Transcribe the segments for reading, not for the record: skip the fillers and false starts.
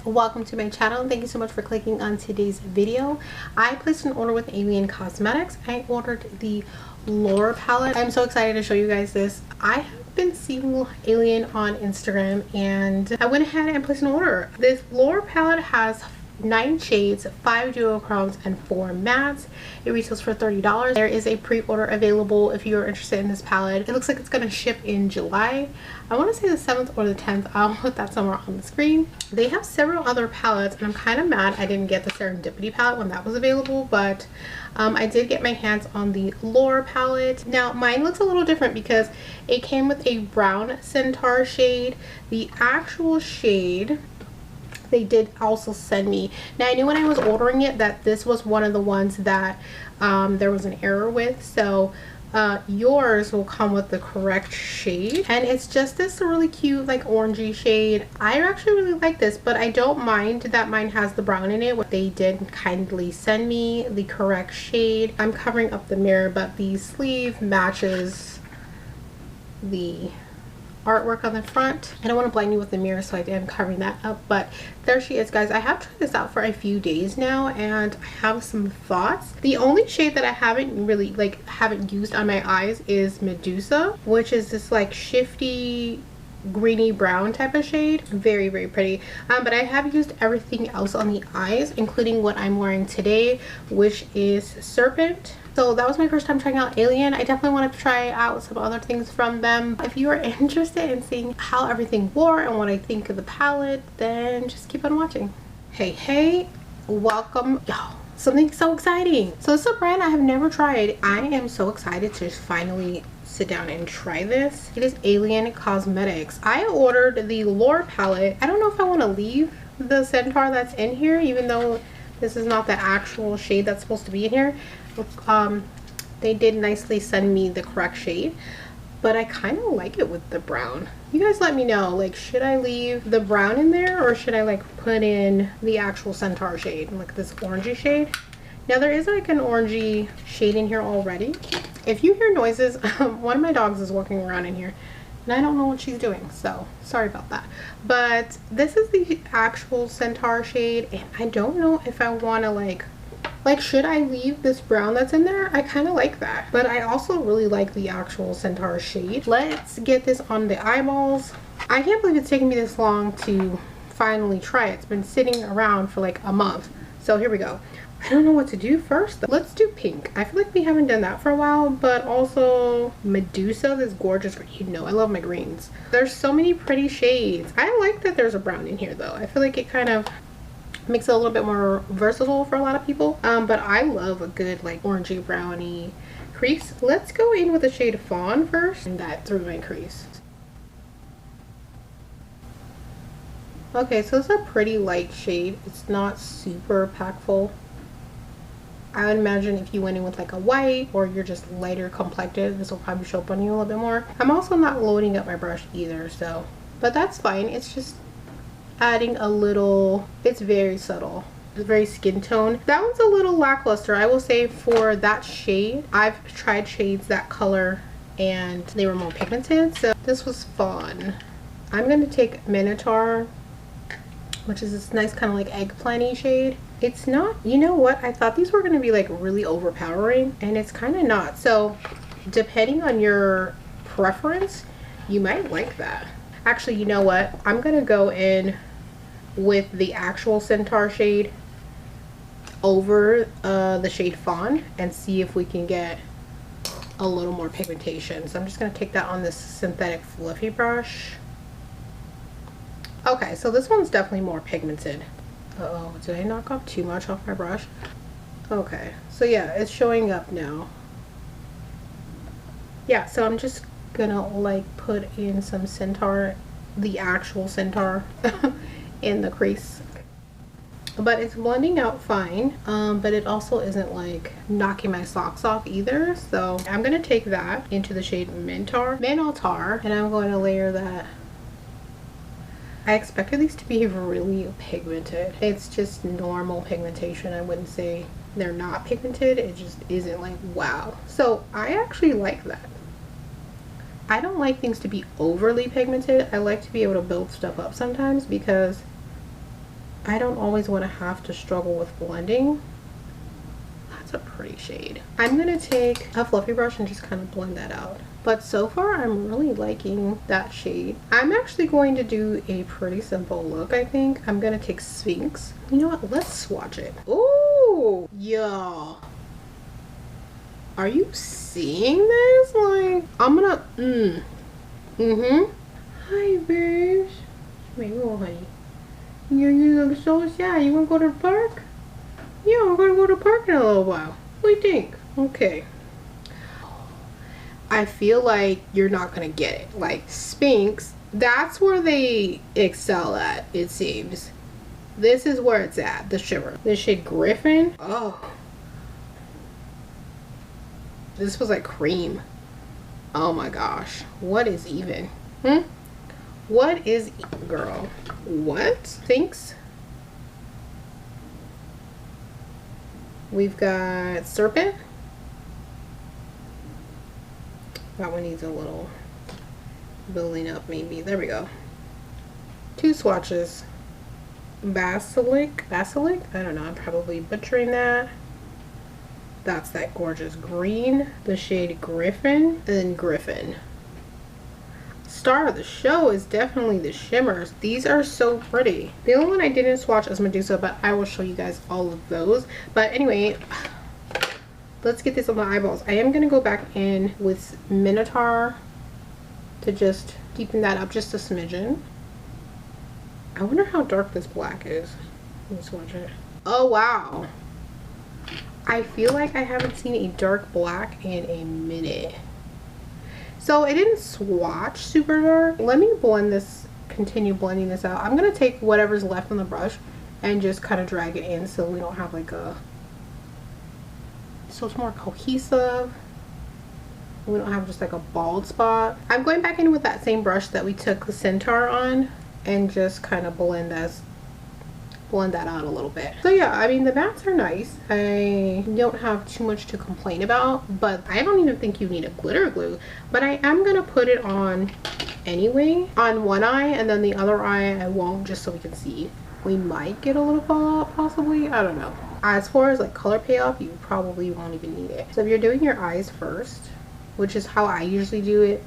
welcome to my channel and thank you so much for clicking on today's video. I placed an order with Alien Cosmetics. I ordered the Lore palette. I'm so excited to show you guys this. I have been seeing Alien on Instagram and I went ahead and placed an order. This Lore palette has 9 shades, 5 duochromes, and 4 mattes. It retails for $30. There is a pre-order available if you are interested in this palette. It looks like it's going to ship in July. I want to say the 7th or the 10th. I'll put that somewhere on the screen. They have several other palettes and I'm kind of mad I didn't get the Serendipity palette when that was available, but I did get my hands on the Lore palette. Now mine looks a little different because it came with a brown centaur shade. The actual shade they did also send me. Now I knew when I was ordering it that this was one of the ones that there was an error with, so yours will come with the correct shade, and it's just this really cute like orangey shade. I actually really like this, but I don't mind that mine has the brown in it. They did kindly send me the correct shade. I'm covering up the mirror, but the sleeve matches the artwork on the front. I don't want to blind you with the mirror, so I am covering that up, but there she is, guys. I have tried this out for a few days now and I have some thoughts. The only shade that I haven't really haven't used on my eyes is Medusa, which is this like shifty greeny brown type of shade. Very pretty, but I have used everything else on the eyes, including what I'm wearing today, which is Serpent. So that was my first time trying out Alien. I definitely want to try out some other things from them. If you are interested in seeing how everything wore and what I think of the palette, then just keep on watching. Hey, welcome. Y'all, something so exciting. So this is a brand I have never tried. I am so excited to finally sit down and try this. It is Alien Cosmetics. I ordered the Lore palette. I don't know if I want to leave the centaur that's in here, even though this is not the actual shade that's supposed to be in here. They did nicely send me the correct shade, but I kind of like it with the brown. You guys let me know, like, should I leave the brown in there or should I like put in the actual centaur shade, like this orangey shade? Now there is like an orangey shade in here already. If you hear noises, one of my dogs is walking around in here and I don't know what she's doing, so sorry about that. But this is the actual centaur shade and I don't know if I want to like should I leave this brown that's in there? I kind of like that, but I also really like the actual centaur shade. Let's get this on the eyeballs. I can't believe it's taken me this long to finally try it. It's been sitting around for like a month, so here we go. I don't know what to do first though. Let's do pink. I feel like we haven't done that for a while, but also Medusa, this gorgeous, you know I love my greens. There's so many pretty shades. I like that there's a brown in here though. I feel like it kind of makes it a little bit more versatile for a lot of people, but I love a good like orangey browny crease. Let's go in with the shade Fawn first, and that through my crease. Okay, so it's a pretty light shade. It's not super impactful. I would imagine if you went in with like a white or you're just lighter complected, this will probably show up on you a little bit more. I'm also not loading up my brush either, so, but that's fine. It's just adding a little, it's very subtle, it's very skin tone. That one's a little lackluster, I will say, for that shade. I've tried shades that color and they were more pigmented, so this was Fawn. I'm going to take Minotaur, which is this nice kind of like eggplant-y shade. It's not, you know what, I thought these were going to be like really overpowering and it's kind of not, so depending on your preference you might like that. Actually, you know what, I'm gonna go in with the actual centaur shade over the shade Fawn and see if we can get a little more pigmentation. So I'm just gonna take that on this synthetic fluffy brush. Okay, so this one's definitely more pigmented. Uh-oh, did I knock off too much off my brush? Okay, so yeah, it's showing up now. Yeah, so I'm just gonna like put in some centaur, the actual centaur in the crease, but it's blending out fine, but it also isn't like knocking my socks off either. So I'm gonna take that into the shade Minotaur, and I'm going to layer that. I expected these to be really pigmented. It's just normal pigmentation. I wouldn't say they're not pigmented, it just isn't like wow. So I actually like that. I don't like things to be overly pigmented. I like to be able to build stuff up sometimes because I don't always want to have to struggle with blending. That's a pretty shade. I'm gonna take a fluffy brush and just kind of blend that out. But so far I'm really liking that shade. I'm actually going to do a pretty simple look, I think. I'm gonna take Sphinx. You know what? Let's swatch it. Ooh, yeah. Are you seeing this? Like, I'm gonna, Hi, babes. Wait, oh, honey. You look so sad. You wanna go to the park? Yeah, we're gonna go to the park in a little while. What do you think? Okay. I feel like you're not gonna get it. Like, Sphinx, that's where they excel at, it seems. This is where it's at, the shimmer. This shade Griffin. Oh. This was like cream. Oh my gosh. What is even? What is, girl? What? Sphinx. We've got Serpent. That one needs a little building up maybe. There we go. 2 swatches. Basilic? I don't know. I'm probably butchering that. That's that gorgeous green. The shade Griffin. And then Griffin. Star of the show is definitely the shimmers. These are so pretty. The only one I didn't swatch is Medusa, but I will show you guys all of those. But anyway, let's get this on the eyeballs. I am going to go back in with Minotaur to just deepen that up just a smidgen. I wonder how dark this black is. Let me swatch it. Oh, wow. I feel like I haven't seen a dark black in a minute. So it didn't swatch super dark. Let me blend this, continue blending this out. I'm going to take whatever's left on the brush and just kind of drag it in so we don't have like a, so it's more cohesive. We don't have just like a bald spot. I'm going back in with that same brush that we took the Centaur on and just kind of blend that out a little bit. So yeah, I mean the mattes are nice. I don't have too much to complain about, but I don't even think you need a glitter glue. But I am gonna put it on anyway on one eye, and then the other eye I won't, just so we can see. We might get a little fallout possibly, I don't know. As far as like color payoff, you probably won't even need it. So if you're doing your eyes first, which is how I usually do it,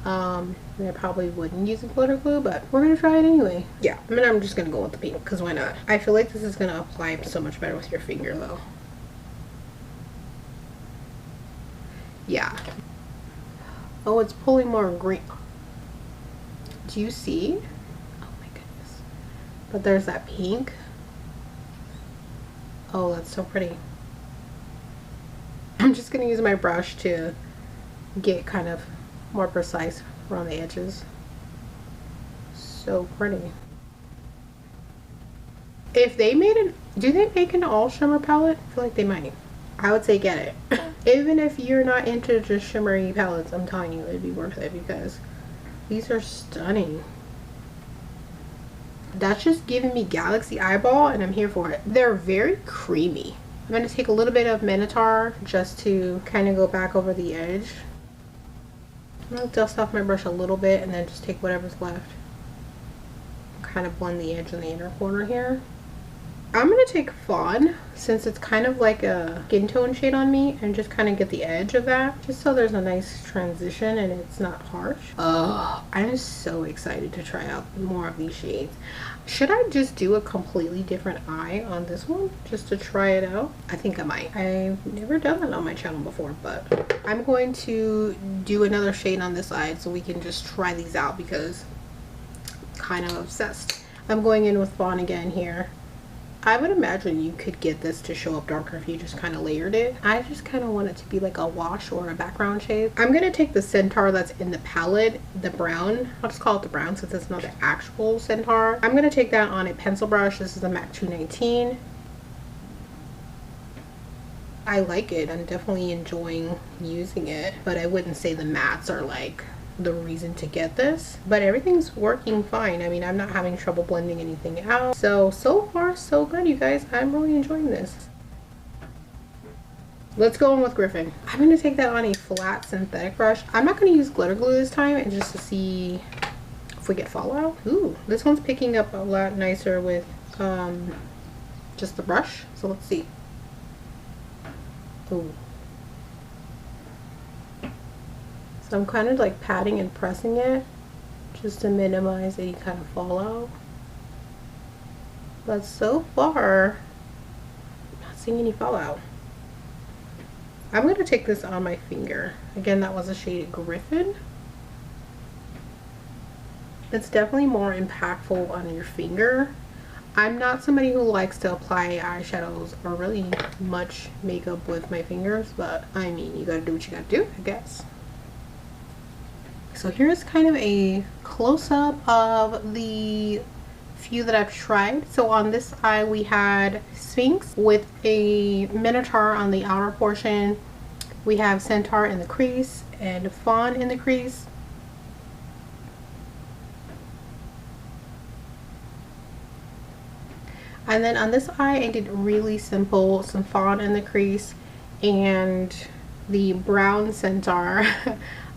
I probably wouldn't use a glitter glue, but we're gonna try it anyway. Yeah, I mean, I'm just gonna go with the pink because why not? I feel like this is gonna apply so much better with your finger though. Yeah. Oh, it's pulling more green. Do you see? Oh my goodness. But there's that pink. Oh, that's so pretty. I'm just gonna use my brush to get kind of more precise around the edges. So pretty. If they made it, do they make an all shimmer palette? I feel like they might. I would say get it. Even if you're not into just shimmery palettes, I'm telling you, it'd be worth it because these are stunning. That's just giving me galaxy eyeball and I'm here for it. They're very creamy. I'm going to take a little bit of Minotaur just to kind of go back over the edge. I'm going to dust off my brush a little bit and then just take whatever's left. Kind of blend the edge in the inner corner here. I'm going to take Fawn since it's kind of like a skin tone shade on me and just kind of get the edge of that just so there's a nice transition and it's not harsh. Oh, I'm so excited to try out more of these shades. Should I just do a completely different eye on this one just to try it out? I think I might. I've never done that on my channel before, but I'm going to do another shade on this side so we can just try these out because I'm kind of obsessed. I'm going in with Fawn again here. I would imagine you could get this to show up darker if you just kind of layered it. I just kind of want it to be like a wash or a background shade. I'm going to take the Centaur that's in the palette, the brown. I'll just call it the brown since it's not the actual Centaur. I'm going to take that on a pencil brush. This is the MAC 219. I like it. I'm definitely enjoying using it, but I wouldn't say the mattes are like the reason to get this, but everything's working fine. I mean, I'm not having trouble blending anything out, so far so good, you guys. I'm really enjoying this. Let's go in with Griffin. I'm going to take that on a flat synthetic brush. I'm not going to use glitter glue this time, and just to see if we get fallout. Ooh, this one's picking up a lot nicer with just the brush. So let's see. Ooh. So I'm kind of like patting and pressing it just to minimize any kind of fallout. But so far, I'm not seeing any fallout. I'm going to take this on my finger. Again, that was a shade Griffin. It's definitely more impactful on your finger. I'm not somebody who likes to apply eyeshadows or really much makeup with my fingers, but I mean, you gotta do what you gotta do, I guess. So here's kind of a close-up of the few that I've tried. So on this eye we had Sphinx with a Minotaur on the outer portion. We have Centaur in the crease and Fawn in the crease. And then on this eye I did really simple, some Fawn in the crease and the brown Centaur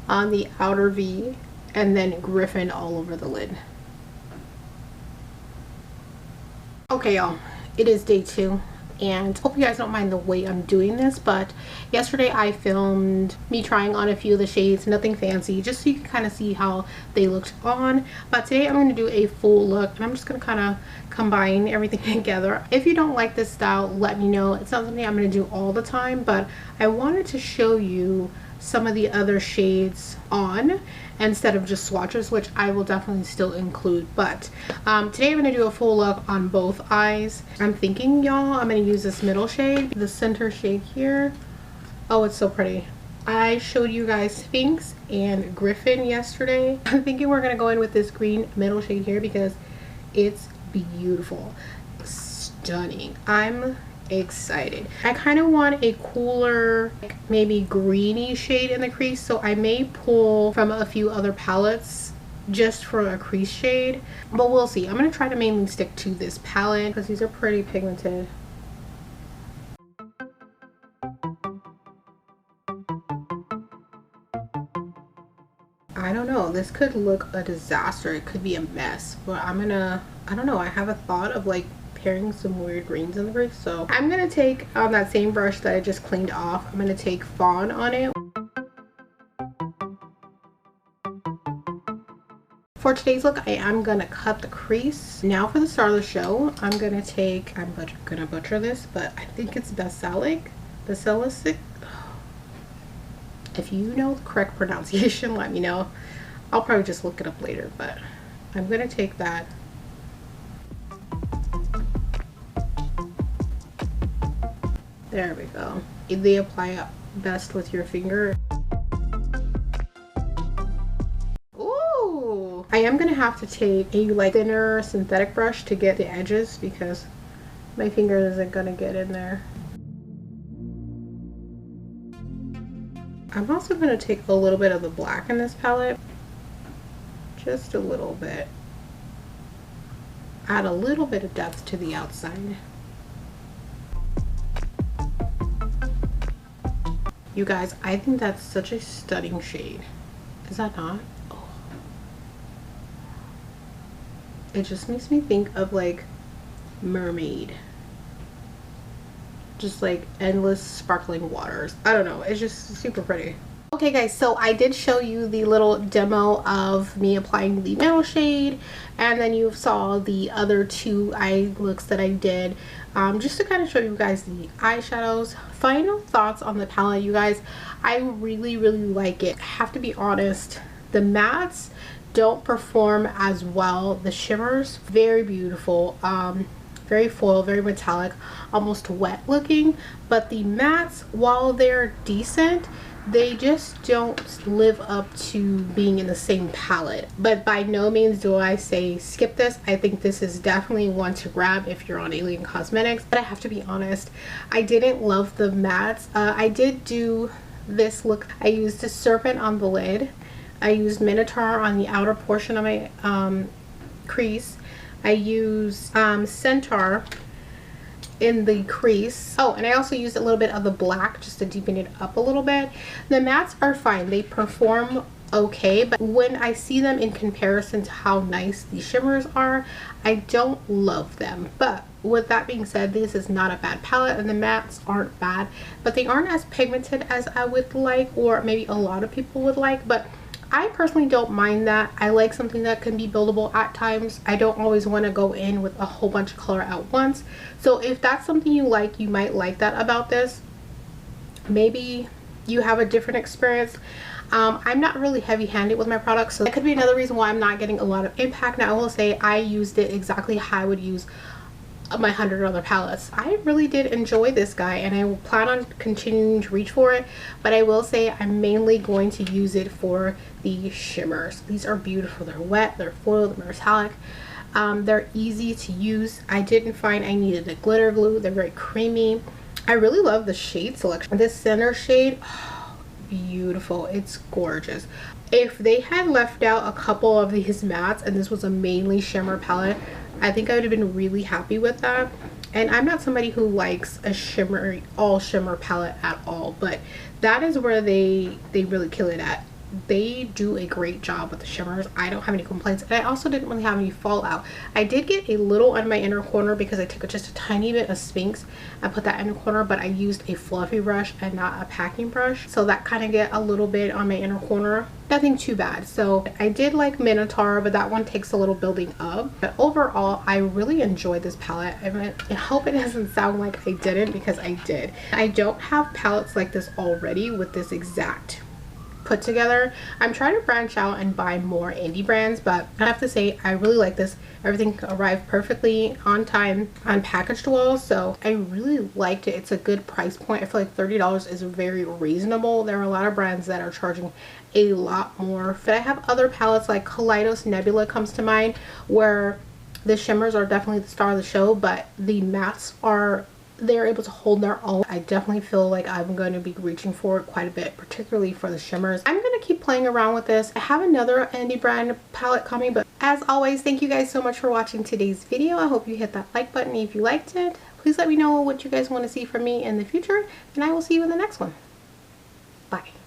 on the outer V, and then Griffin all over the lid. Okay y'all, it is day 2 and hope you guys don't mind the way I'm doing this, but yesterday I filmed me trying on a few of the shades, nothing fancy, just so you can kind of see how they looked on. But today I'm going to do a full look and I'm just going to kind of combine everything together. If you don't like this style, let me know. It's not something I'm going to do all the time, but I wanted to show you some of the other shades on instead of just swatches, which I will definitely still include. But today I'm going to do a full look on both eyes. I'm thinking, y'all, I'm going to use this middle shade, the center shade here. Oh, it's so pretty. I showed you guys Sphinx and Griffin yesterday. I'm thinking we're going to go in with this green middle shade here because it's beautiful, stunning. I'm excited. I kind of want a cooler, maybe greeny shade in the crease, so I may pull from a few other palettes just for a crease shade, but we'll see. I'm going to try to mainly stick to this palette because these are pretty pigmented. I don't know, this could look a disaster, it could be a mess, but I don't know, I have a thought of like pairing some weird greens in the crease. So I'm gonna take on that same brush that I just cleaned off, I'm gonna take Fawn on it. For today's look, I am gonna cut the crease. Now for the star of the show, I'm gonna take, gonna butcher this, but I think it's Basilic. If you know the correct pronunciation, let me know. I'll probably just look it up later, but I'm gonna take that. There we go. They apply it best with your finger. Ooh! I am gonna have to take a like thinner synthetic brush to get the edges because my finger isn't gonna get in there. I'm also gonna take a little bit of the black in this palette. Just a little bit. Add a little bit of depth to the outside. You guys, I think that's such a stunning shade. Is that not? Oh. It just makes me think of like mermaid. Just like endless sparkling waters. I don't know, it's just super pretty. Okay guys, so I did show you the little demo of me applying the middle shade, and then you saw the other 2 eye looks that I did, just to kind of show you guys the eyeshadows. Final thoughts on the palette, you guys. I really like it. I have to be honest, the mattes don't perform as well. The shimmers, very beautiful, very foil, very metallic, almost wet looking, but the mattes, while they're decent, they just don't live up to being in the same palette. But by no means do I say skip this. I think this is definitely one to grab if you're on Alien Cosmetics. But I have to be honest, I didn't love the mattes. I did do this look. I used a serpent on the lid. I used Minotaur on the outer portion of my crease. I used Centaur in the crease. Oh, and I also used a little bit of the black just to deepen it up a little bit. The mattes are fine. They perform okay, but when I see them in comparison to how nice these shimmers are, I don't love them. But with that being said, this is not a bad palette and the mattes aren't bad, but they aren't as pigmented as I would like, or maybe a lot of people would like. But I personally don't mind that. I like something that can be buildable at times. I don't always want to go in with a whole bunch of color at once. So if that's something you like, you might like that about this. Maybe you have a different experience. I'm not really heavy-handed with my products, so that could be another reason why I'm not getting a lot of impact. Now I will say I used it exactly how I would use my $100 palettes. I really did enjoy this guy, and I will plan on continuing to reach for it, but I will say I'm mainly going to use it for the shimmers. These are beautiful. They're wet, they're foil, they're metallic. They're easy to use. I didn't find I needed a glitter glue. They're very creamy. I really love the shade selection. This center shade, oh, beautiful. It's gorgeous. If they had left out a couple of these mattes and this was a mainly shimmer palette, I think I would have been really happy with that. And I'm not somebody who likes a shimmer, all shimmer palette at all, but that is where they really kill it at. They do a great job with the shimmers. I don't have any complaints, and I also didn't really have any fallout. I did get a little on my inner corner because I took just a tiny bit of Sphinx and put that in the corner, but I used a fluffy brush and not a packing brush, so that kind of get a little bit on my inner corner. Nothing too bad. So I did like Minotaur, but that one takes a little building up. But overall, I really enjoyed this palette. I hope it doesn't sound like I didn't, because I did. I don't have palettes like this already with this exact put together. I'm trying to branch out and buy more indie brands, but I have to say I really like this. Everything arrived perfectly on time, unpackaged well, so I really liked it. It's a good price point. I feel like $30 is very reasonable. There are a lot of brands that are charging a lot more, but I have other palettes like Kaleidos Nebula comes to mind, where the shimmers are definitely the star of the show, but the mattes they're able to hold their own. I definitely feel like I'm going to be reaching for it quite a bit, particularly for the shimmers. I'm going to keep playing around with this. I have another indie brand palette coming, but as always, thank you guys so much for watching today's video. I hope you hit that like button if you liked it. Please let me know what you guys want to see from me in the future, and I will see you in the next one. Bye.